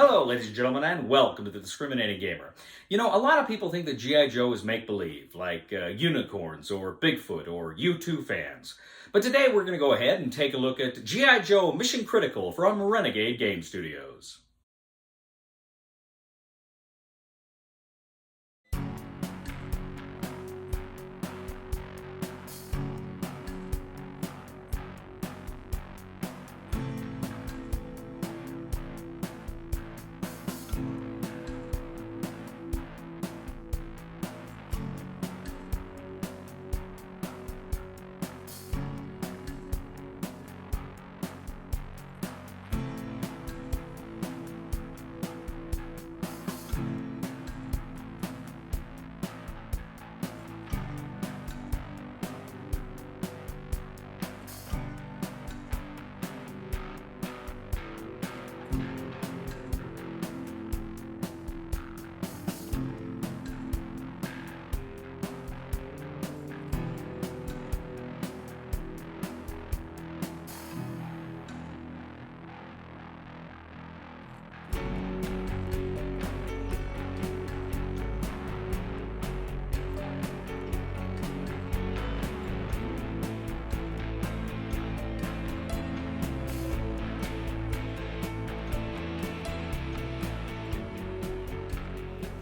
Hello, ladies and gentlemen, and welcome to the Discriminating Gamer. You know, a lot of people think that G.I. Joe is make-believe, like unicorns or Bigfoot or U2 fans. But today we're going to go ahead and take a look at G.I. Joe Mission Critical from Renegade Game Studios.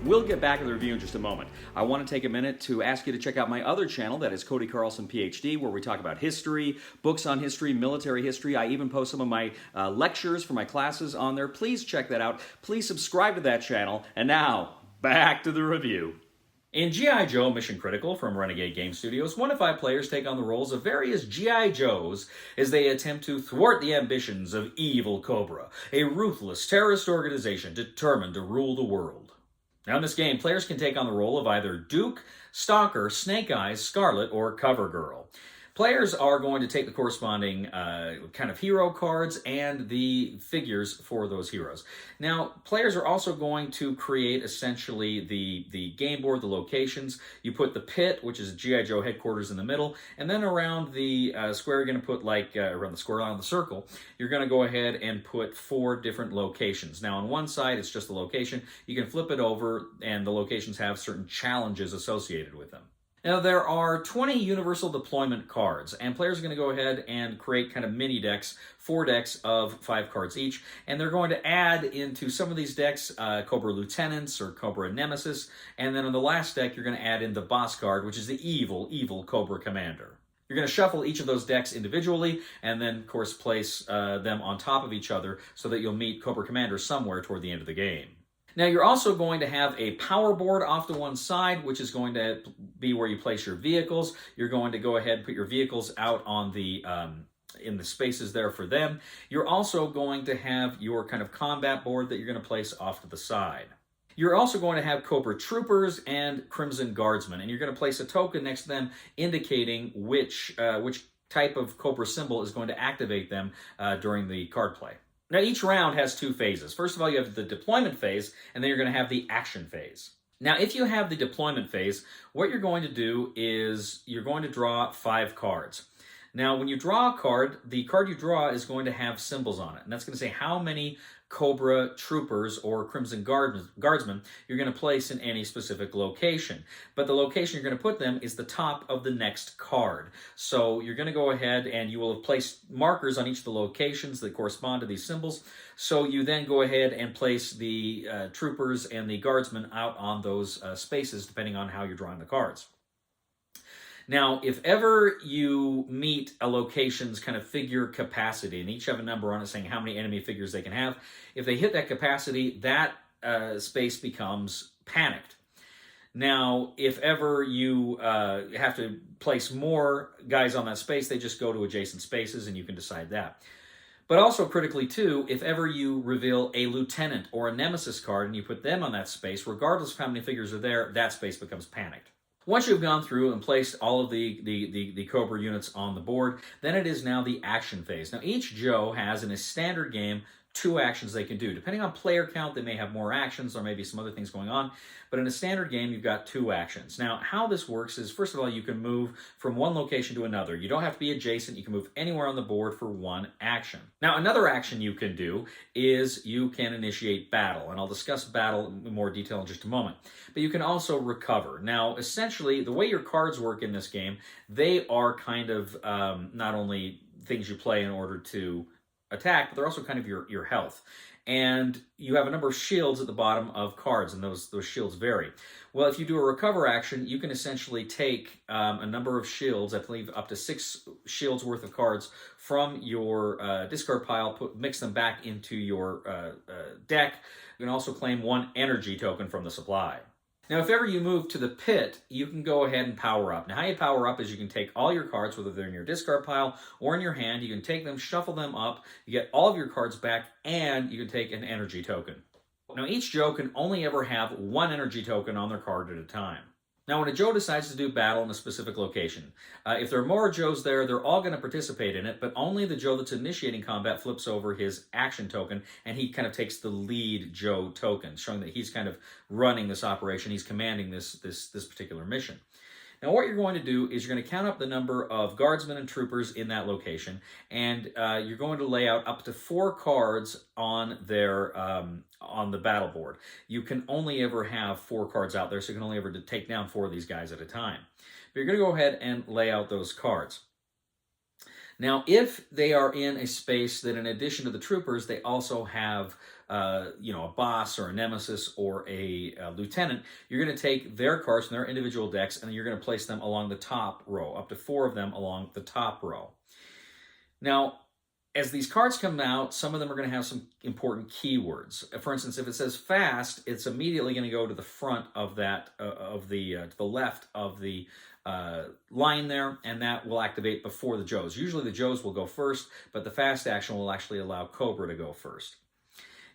We'll get back to the review in just a moment. I want to take a minute to ask you to check out my other channel, that is Cody Carlson, PhD, where we talk about history, books on history, military history. I even post some of my lectures for my classes on there. Please check that out. Please subscribe to that channel. And now, back to the review. In G.I. Joe Mission Critical from Renegade Game Studios, 1 to 5 players take on the roles of various G.I. Joes as they attempt to thwart the ambitions of evil Cobra, a ruthless terrorist organization determined to rule the world. Now in this game, players can take on the role of either Duke, Stalker, Snake Eyes, Scarlet, or Cover Girl. Players are going to take the corresponding kind of hero cards and the figures for those heroes. Now, players are also going to create essentially the game board, the locations. You put the pit, which is G.I. Joe headquarters, in the middle, and then around the square, you're going to put around the square, around the circle, you're going to go ahead and put 4 different locations. Now, on one side, it's just the location. You can flip it over, and the locations have certain challenges associated with them. Now, there are 20 universal deployment cards, and players are going to go ahead and create kind of mini decks, 4 decks of 5 cards each, and they're going to add into some of these decks Cobra Lieutenants or Cobra Nemesis, and then on the last deck, you're going to add in the boss card, which is the evil Cobra Commander. You're going to shuffle each of those decks individually, and then, of course, place them on top of each other so that you'll meet Cobra Commander somewhere toward the end of the game. Now, you're also going to have a power board off to one side, which is going to be where you place your vehicles. You're going to go ahead and put your vehicles out on the in the spaces there for them. You're also going to have your kind of combat board that you're going to place off to the side. You're also going to have Cobra Troopers and Crimson Guardsmen, and you're going to place a token next to them indicating which type of Cobra symbol is going to activate them during the card play. Now, each round has 2 phases. First of all, you have the deployment phase, and then you're going to have the action phase. Now, if you have the deployment phase, what you're going to do is you're going to draw 5 cards. Now, when you draw a card, the card you draw is going to have symbols on it, and that's going to say how many Cobra Troopers or Crimson Guardsmen you're going to place in any specific location. But the location you're going to put them is the top of the next card. So you're going to go ahead and you will have placed markers on each of the locations that correspond to these symbols. So you then go ahead and place the Troopers and the Guardsmen out on those spaces, depending on how you're drawing the cards. Now, if ever you meet a location's kind of figure capacity, and each have a number on it saying how many enemy figures they can have, if they hit that capacity, that space becomes panicked. Now, if ever you have to place more guys on that space, they just go to adjacent spaces, and you can decide that. But also critically, too, if ever you reveal a Lieutenant or a Nemesis card and you put them on that space, regardless of how many figures are there, that space becomes panicked. Once you've gone through and placed all of the Cobra units on the board, then it is now the action phase. Now, each Joe has, in a standard game, 2 actions they can do. Depending on player count, they may have more actions, or maybe some other things going on. But in a standard game, you've got 2 actions. Now, how this works is, first of all, you can move from one location to another. You don't have to be adjacent. You can move anywhere on the board for 1 action. Now, another action you can do is you can initiate battle, and I'll discuss battle in more detail in just a moment. But you can also recover. Now, essentially, the way your cards work in this game, they are kind of not only things you play in order to attack, but they're also kind of your health. And you have a number of shields at the bottom of cards, and those shields vary. Well, if you do a recover action, you can essentially take a number of shields, I believe up to 6 shields worth of cards from your discard pile, mix them back into your deck. You can also claim 1 energy token from the supply. Now, if ever you move to the pit, you can go ahead and power up. Now, how you power up is you can take all your cards, whether they're in your discard pile or in your hand, you can take them, shuffle them up, you get all of your cards back, and you can take an energy token. Now, each Joe can only ever have 1 energy token on their card at a time. Now, when a Joe decides to do battle in a specific location, if there are more Joes there, they're all going to participate in it, but only the Joe that's initiating combat flips over his action token, and he kind of takes the lead Joe token, showing that he's kind of running this operation, he's commanding this particular mission. Now, what you're going to do is you're going to count up the number of guardsmen and troopers in that location, and you're going to lay out up to 4 cards on their on the battle board. You can only ever have 4 cards out there, so you can only ever take down 4 of these guys at a time. But you're going to go ahead and lay out those cards. Now, if they are in a space that, in addition to the troopers, they also have a boss or a nemesis or a lieutenant, you're going to take their cards from their individual decks and you're going to place them along the top row, up to 4 of them along the top row. Now, as these cards come out, some of them are going to have some important keywords. For instance, if it says fast, it's immediately going to go to the front of that, to the left of the line there, and that will activate before the Joes. Usually the Joes will go first, but the fast action will actually allow Cobra to go first.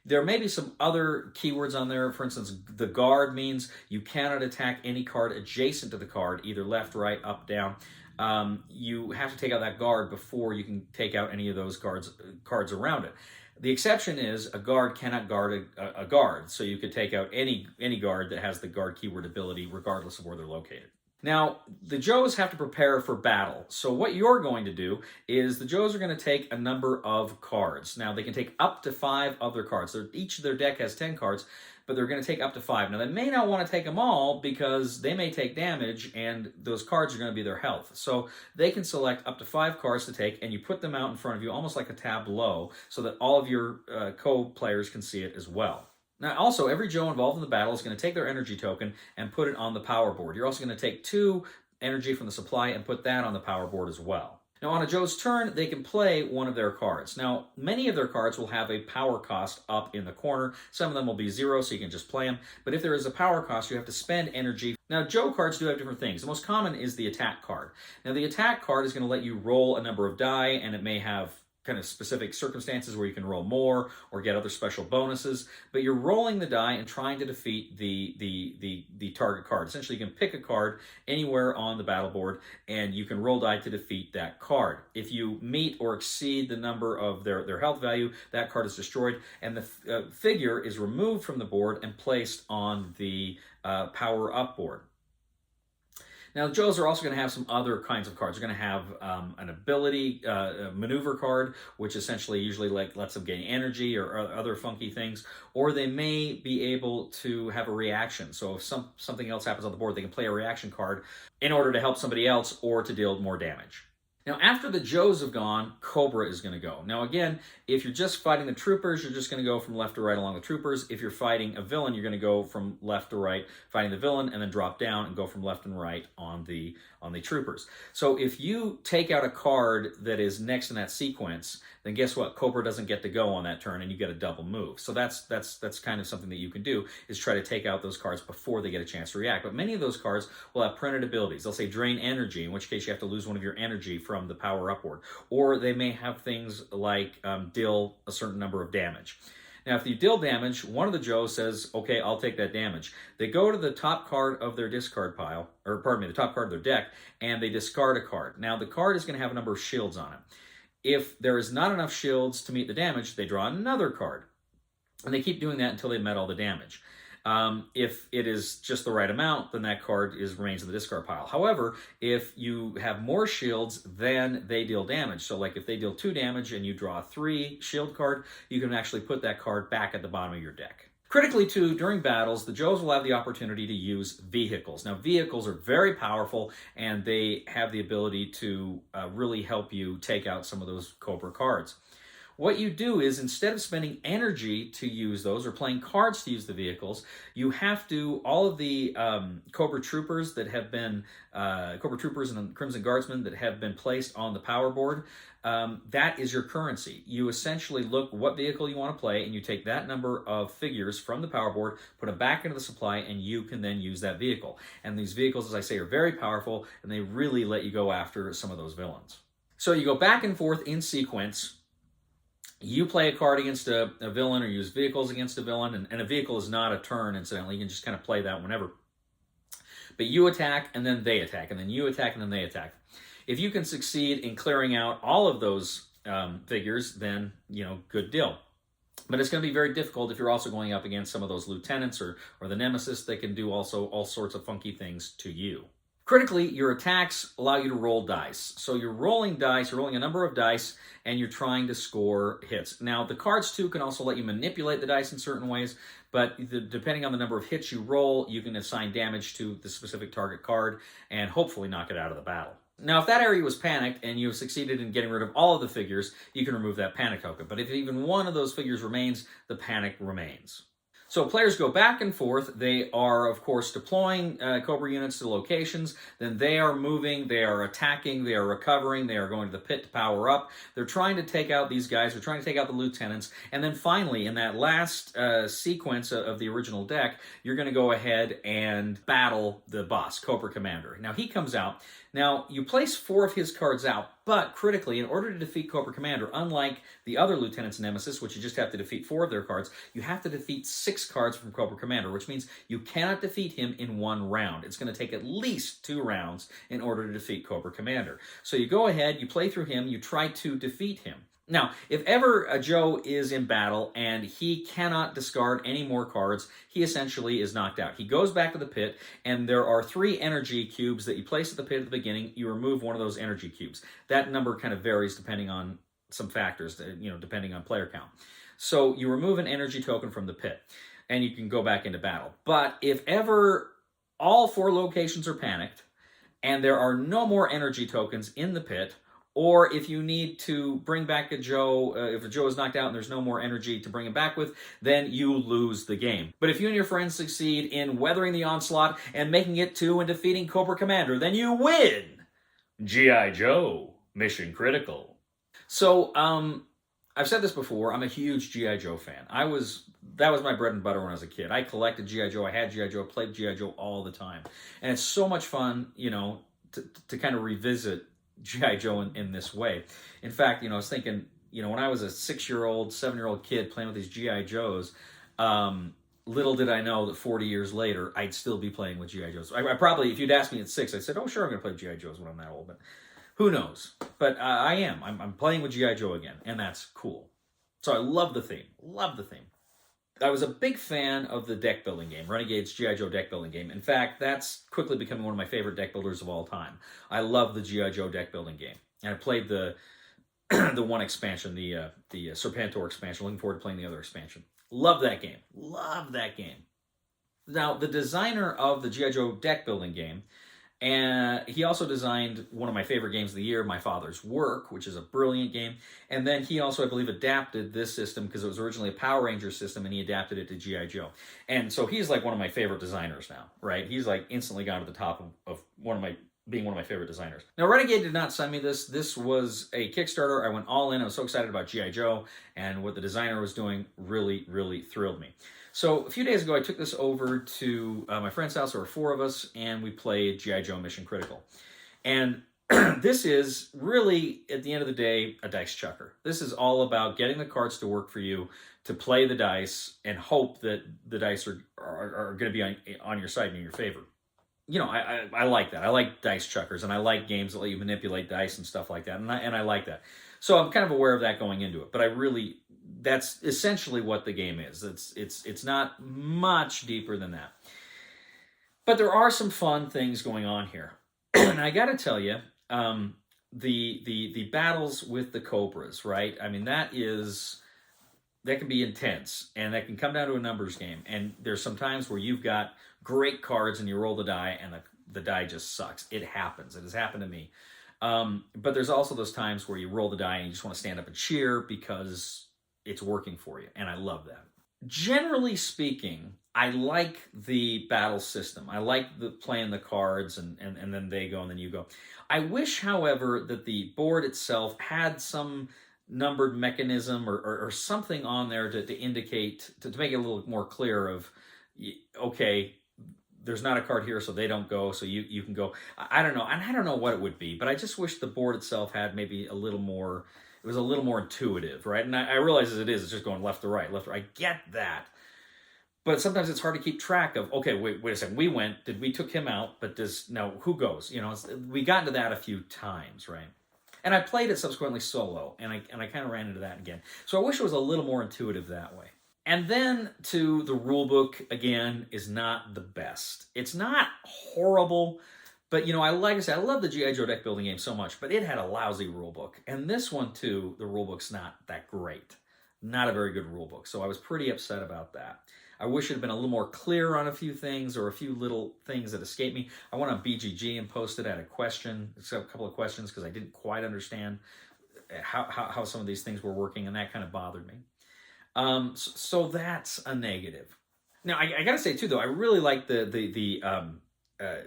There may be some other keywords on there. For instance, the guard means you cannot attack any card adjacent to the card, either left, right, up, down. You have to take out that guard before you can take out any of those cards around it. The exception is a guard cannot guard a guard, so you could take out any guard that has the guard keyword ability regardless of where they're located. Now, the Joes have to prepare for battle. So what you're going to do is the Joes are going to take a number of cards. Now, they can take up to 5 of their cards. Each of their deck has 10 cards, but they're going to take up to 5. Now, they may not want to take them all because they may take damage, and those cards are going to be their health. So they can select up to 5 cards to take, and you put them out in front of you almost like a tableau so that all of your co-players can see it as well. Now, also, every Joe involved in the battle is going to take their energy token and put it on the power board. You're also going to take 2 energy from the supply and put that on the power board as well. Now, on a Joe's turn, they can play one of their cards. Now, many of their cards will have a power cost up in the corner. Some of them will be 0, so you can just play them. But if there is a power cost, you have to spend energy. Now, Joe cards do have different things. The most common is the attack card. Now, the attack card is going to let you roll a number of die, and it may have kind of specific circumstances where you can roll more or get other special bonuses, but you're rolling the die and trying to defeat the target card. Essentially, you can pick a card anywhere on the battle board, and you can roll die to defeat that card. If you meet or exceed the number of their health value, that card is destroyed, and the figure is removed from the board and placed on the power-up board. Now, the Joes are also going to have some other kinds of cards. They're going to have an ability maneuver card, which essentially usually lets them gain energy or other funky things. Or they may be able to have a reaction. So if something else happens on the board, they can play a reaction card in order to help somebody else or to deal more damage. Now, after the Joes have gone, Cobra is going to go. Now, again, if you're just fighting the troopers, you're just going to go from left to right along the troopers. If you're fighting a villain, you're going to go from left to right, fighting the villain, and then drop down and go from left and right on the troopers. So if you take out a card that is next in that sequence, then guess what? Cobra doesn't get to go on that turn, and you get a double move. So that's kind of something that you can do, is try to take out those cards before they get a chance to react. But many of those cards will have printed abilities. They'll say drain energy, in which case you have to lose one of your energy from the power upward. Or they may have things like deal a certain number of damage. Now, if you deal damage, one of the Joes says, okay, I'll take that damage. They go to the top card of their discard pile, or pardon me, the top card of their deck, and they discard a card. Now, the card is going to have a number of shields on it. If there is not enough shields to meet the damage, they draw another card. And they keep doing that until they met all the damage. If it is just the right amount, then that card remains in the discard pile. However, if you have more shields, then they deal damage. So like if they deal 2 damage and you draw a 3 shield card, you can actually put that card back at the bottom of your deck. Critically too, during battles, the Joes will have the opportunity to use vehicles. Now vehicles are very powerful and they have the ability to really help you take out some of those Cobra cards. What you do is, instead of spending energy to use those or playing cards to use the vehicles, you have to, all of the Cobra Troopers that have been, Cobra Troopers and Crimson Guardsmen that have been placed on the power board, that is your currency. You essentially look what vehicle you want to play, and you take that number of figures from the power board, put them back into the supply, and you can then use that vehicle. And these vehicles, as I say, are very powerful, and they really let you go after some of those villains. So you go back and forth in sequence. You play a card against a villain or use vehicles against a villain, and a vehicle is not a turn, incidentally. You can just kind of play that whenever. But you attack, and then they attack, and then you attack, and then they attack. If you can succeed in clearing out all of those figures, then, good deal. But it's going to be very difficult if you're also going up against some of those lieutenants or the nemesis that can do also all sorts of funky things to you. Critically, your attacks allow you to roll dice. So you're rolling dice, you're rolling a number of dice, and you're trying to score hits. Now, the cards, too, can also let you manipulate the dice in certain ways, but depending on the number of hits you roll, you can assign damage to the specific target card and hopefully knock it out of the battle. Now, if that area was panicked and you have succeeded in getting rid of all of the figures, you can remove that panic token. But if even one of those figures remains, the panic remains. So players go back and forth. They are, of course, deploying Cobra units to locations. Then they are moving, they are attacking, they are recovering, they are going to the pit to power up. They're trying to take out these guys. They're trying to take out the lieutenants. And then finally, in that last sequence of the original deck, you're going to go ahead and battle the boss, Cobra Commander. Now, he comes out. Now, you place 4 of his cards out, but critically, in order to defeat Cobra Commander, unlike the other Lieutenant's Nemesis, which you just have to defeat 4 of their cards, you have to defeat 6 cards from Cobra Commander, which means you cannot defeat him in 1 round. It's going to take at least 2 rounds in order to defeat Cobra Commander. So you go ahead, you play through him, you try to defeat him. Now, if ever a Joe is in battle and he cannot discard any more cards, he essentially is knocked out. He goes back to the pit, and there are 3 energy cubes that you place at the pit at the beginning. You remove one of those energy cubes. That number kind of varies depending on some factors, depending on player count. So you remove an energy token from the pit, and you can go back into battle. But if ever all 4 locations are panicked, and there are no more energy tokens in the pit, or if you need to bring back a Joe, if a Joe is knocked out and there's no more energy to bring him back with, then you lose the game. But if you and your friends succeed in weathering the onslaught and making it to and defeating Cobra Commander, then you win! G.I. Joe, mission critical. So, I've said this before, I'm a huge G.I. Joe fan. That was my bread and butter when I was a kid. I collected G.I. Joe, I had G.I. Joe, played G.I. Joe all the time. And it's so much fun, to kind of revisit G.I. Joe in this way. In fact, I was thinking, when I was a 6-year-old, 7-year-old kid playing with these G.I. Joes, little did I know that 40 years later, I'd still be playing with G.I. Joes. I probably, if you'd asked me at 6, I'd said, oh, sure, I'm going to play G.I. Joes when I'm that old, but who knows? But I am. I'm playing with G.I. Joe again, and that's cool. So I love the theme. Love the theme. I was a big fan of the deck building game, Renegade's G.I. Joe deck building game. In fact, that's quickly becoming one of my favorite deck builders of all time. I love the G.I. Joe deck building game. And I played the one expansion, the Serpentor expansion. Looking forward to playing the other expansion. Love that game. Love that game. Now, the designer of the G.I. Joe deck building game, and he also designed one of my favorite games of the year, My Father's Work, which is a brilliant game. And then he also, I believe, adapted this system because it was originally a Power Ranger system, and he adapted it to G.I. Joe. And so he's like one of my favorite designers now, right? He's like instantly gone to the top of being one of my favorite designers. Now, Renegade did not send me this. This was a Kickstarter. I went all in. I was so excited about G.I. Joe, and what the designer was doing really, really thrilled me. So a few days ago, I took this over to my friend's house. There were 4 of us, and we played G.I. Joe Mission Critical. And this is really, at the end of the day, a dice chucker. This is all about getting the cards to work for you, to play the dice, and hope that the dice are going to be on your side and in your favor. I like that. I like dice chuckers, and I like games that let you manipulate dice and stuff like that, and I like that. So I'm kind of aware of that going into it, but that's essentially what the game is. It's not much deeper than that. But there are some fun things going on here. And I got to tell you, the battles with the Cobras, right? I mean, that can be intense, and that can come down to a numbers game. And there's some times where you've got great cards and you roll the die, and the die just sucks. It happens. It has happened to me. But there's also those times where you roll the die and you just want to stand up and cheer because it's working for you, and I love that. Generally speaking, I like the battle system. I like playing the cards, and then they go and then you go. I wish, however, that the board itself had some numbered mechanism or something on there to indicate, to make it a little more clear of, okay, there's not a card here, so they don't go, so you can go. I don't know, and I don't know what it would be, but I just wish the board itself had maybe a little more, it was a little more intuitive, right? And I realize as it's just going left to right, left to right. I get that. But sometimes it's hard to keep track of, okay, wait a second, we took him out, but now who goes? We got into that a few times, right? And I played it subsequently solo, and I kind of ran into that again. So I wish it was a little more intuitive that way. And then to the rule book, again, is not the best. It's not horrible, but like I said, I love the G.I. Joe deck building game so much, but it had a lousy rule book. And this one too, the rule book's not that great. Not a very good rule book. So I was pretty upset about that. I wish it had been a little more clear on a few things, or a few little things that escaped me. I went on BGG and posted at a couple of questions, because I didn't quite understand how some of these things were working, and that kind of bothered me. So that's a negative. Now, I got to say, too, though, I really like the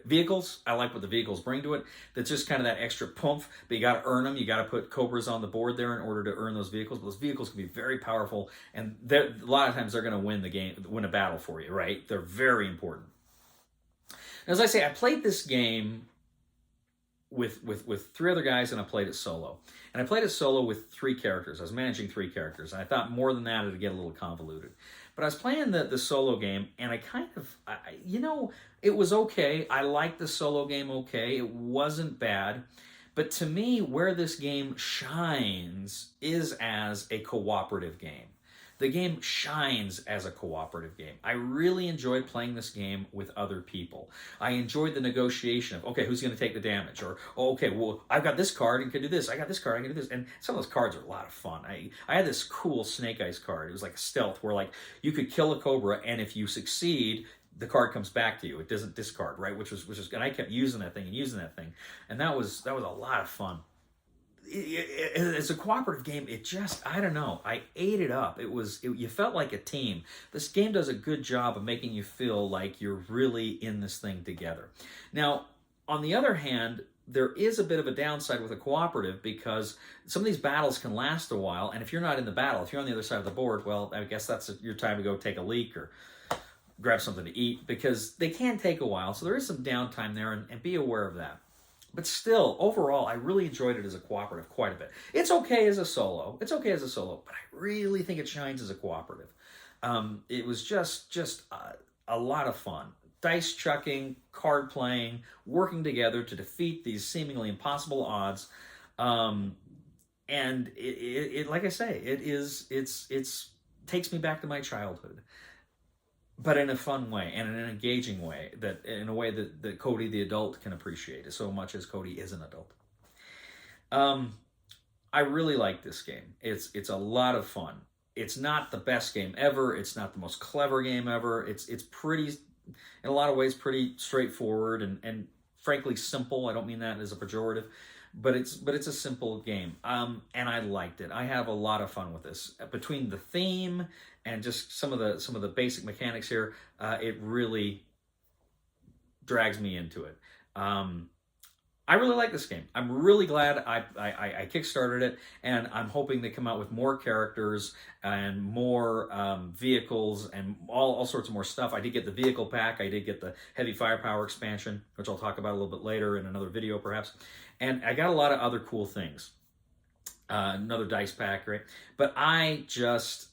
vehicles. I like what the vehicles bring to it. That's just kind of that extra poomph, but you got to earn them. You got to put Cobras on the board there in order to earn those vehicles. But those vehicles can be very powerful, and a lot of times they're going to win a battle for you, right? They're very important. As I say, I played this game with 3 other guys, and I played it solo. And I played it solo with 3 characters. I was managing 3 characters, and I thought more than that it'd get a little convoluted. But I was playing the solo game, and I it was okay. I liked the solo game okay. It wasn't bad. But to me, where this game shines is as a cooperative game. The game shines as a cooperative game. I really enjoyed playing this game with other people. I enjoyed the negotiation of, okay, who's going to take the damage? Or, oh, okay, well, I've got this card and can do this. I got this card, I can do this. And some of those cards are a lot of fun. I had this cool Snake Eyes card. It was like a stealth where, like, you could kill a Cobra, and if you succeed, the card comes back to you. It doesn't discard, right? Which was, and I kept using that thing, and that was a lot of fun. It's a cooperative game. It just, I don't know, I ate it up. You felt like a team. This game does a good job of making you feel like you're really in this thing together. Now, on the other hand, there is a bit of a downside with a cooperative, because some of these battles can last a while, and if you're not in the battle, if you're on the other side of the board, well, I guess that's your time to go take a leak or grab something to eat, because they can take a while. So there is some downtime there, and be aware of that. But still, overall, I really enjoyed it as a cooperative quite a bit. It's okay as a solo, but I really think it shines as a cooperative. It was just a lot of fun. Dice chucking, card playing, working together to defeat these seemingly impossible odds. And it like I say, it's takes me back to my childhood, but in a fun way and in an engaging way, that in a way that Cody the adult can appreciate as so much as Cody is an adult. I really like this game. It's a lot of fun. It's not the best game ever. It's not the most clever game ever. It's pretty, in a lot of ways, pretty straightforward and frankly simple. I don't mean that as a pejorative, but it's a simple game. And I liked it. I have a lot of fun with this. Between the theme and just some of the basic mechanics here, it really drags me into it. I really like this game. I'm really glad I kickstarted it, and I'm hoping they come out with more characters and more vehicles and all sorts of more stuff. I did get the vehicle pack. I did get the heavy firepower expansion, which I'll talk about a little bit later in another video perhaps. And I got a lot of other cool things. Another dice pack, right? But I just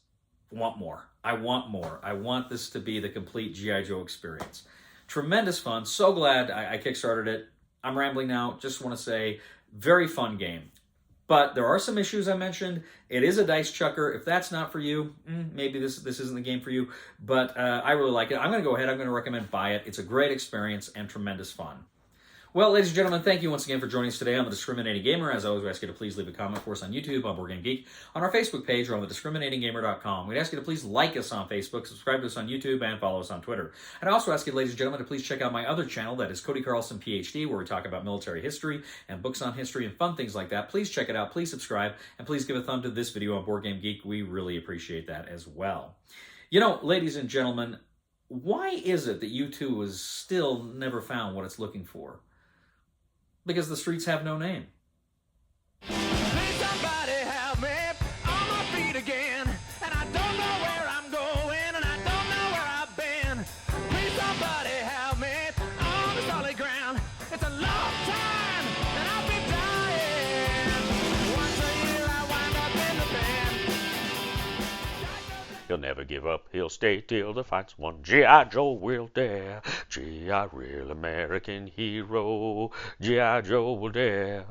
want more. I want more. I want this to be the complete G.I. Joe experience. Tremendous fun. So glad I kickstarted it. I'm rambling now. Just want to say, very fun game. But there are some issues I mentioned. It is a dice chucker. If that's not for you, maybe this isn't the game for you. But I really like it. I'm going to go ahead. I'm going to recommend buy it. It's a great experience and tremendous fun. Well, ladies and gentlemen, thank you once again for joining us today on The Discriminating Gamer. As always, we ask you to please leave a comment for us on YouTube, on Board Game Geek, on our Facebook page, or on thediscriminatinggamer.com. We'd ask you to please like us on Facebook, subscribe to us on YouTube, and follow us on Twitter. I'd also ask you, ladies and gentlemen, to please check out my other channel, that is Cody Carlson, PhD, where we talk about military history and books on history and fun things like that. Please check it out, please subscribe, and please give a thumb to this video on Board Game Geek. We really appreciate that as well. You know, ladies and gentlemen, why is it that U2 has still never found what it's looking for? Because the streets have no name. Please somebody help me on my feet again. And I don't know where I'm going, and I don't know where I've been. Please somebody help me on the solid ground. It's a long time, and I'll be dying. Once a year I wind up in the band. He'll never give up, he'll stay till the fight's won. G.I. Joe will dare, G.I. real American hero, G.I. Joe will dare.